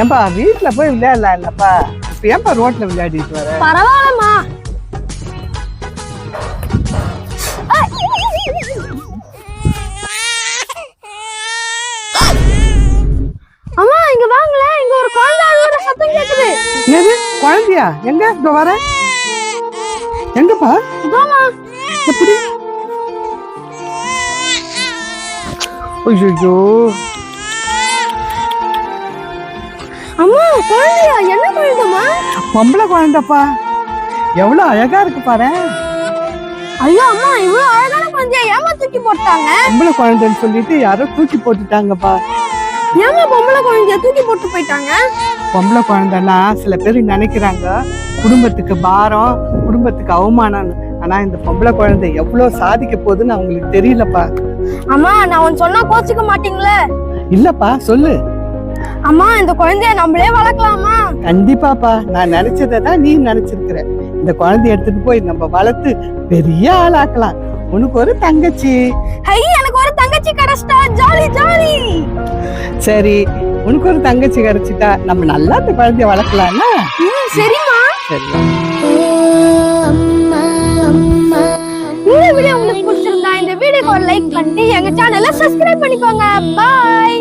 ஏன்பா வீட்டுல போய் விளையாடலாம் இல்லப்பா, இப்ப ஏன்பா ரோட்ல விளையாடிட்டு வர? பரவாயில்லம்மா. அம்மா இங்க வாங்களே, இங்க ஒரு குழந்தை அழுகுற சத்தம் கேக்குது. எது குழந்தையா? எங்க இப்ப வர? எங்கப்பா? இதோமா. எப்படி? ஐயோ அம்மா குழந்தையா? என்ன குழந்தைமா? பொம்பளை குழந்தைப்பா, எவ்வளவு அழகா இருக்கு பாரு. ஐயோ அம்மா, இவ்வளவு அழகான குழந்தையா ஏமா தூக்கி போட்டாங்க? பொம்பளை குழந்தைன்னு சொல்லிட்டு யாரோ தூக்கி போட்டுட்டாங்கப்பா. ஏமா பொம்பளை குழந்தைய தூக்கி போட்டு போயிட்டாங்க? பொம்பளை குழந்தைன்னா சில பேர் நினைக்கிறாங்க குடும்பத்துக்கு பாரம், குடும்பத்துக்கு அவமானம். ஆனா இந்த பொம்பளை குழந்தை எவ்வளவு சாதிக்க போகுதுன்னு அவங்களுக்கு தெரியலப்பா. அம்மா நான் ஒன்னு சொன்னா கோச்சிக்க மாட்டீங்களே? இல்லப்பா சொல்லு. அம்மா இந்த குழந்தைய நம்மளே வளர்க்கலாமா? கண்டிப்பாப்பா, நான் நினைச்சதான் நீ நினைச்சிருக்கிற. இந்த குழந்தைய எடுத்துட்டு போய் நம்ம வளர்த்து பெரிய ஆளாக்கலாம். உனக்கு ஒரு தங்கச்சி. ஐ எனக்கு ஒரு தங்கச்சி கிடைச்சிட்டா, ஜாலி ஜாலி. சரி, உனக்கு ஒரு தங்கச்சி கிடைச்சிட்டா நம்ம நல்லா இந்த குழந்தைய வளர்க்கலாம்ல? சரிம்மா. சரி. இந்த வீடியோ உங்களுக்கு பிடிச்சிருந்தா இந்த வீடியோக்கு ஒரு லைக் பண்ணிட்டு எங்க சேனலை சப்ஸ்கிரைப் பண்ணிக்கோங்க. பாய்.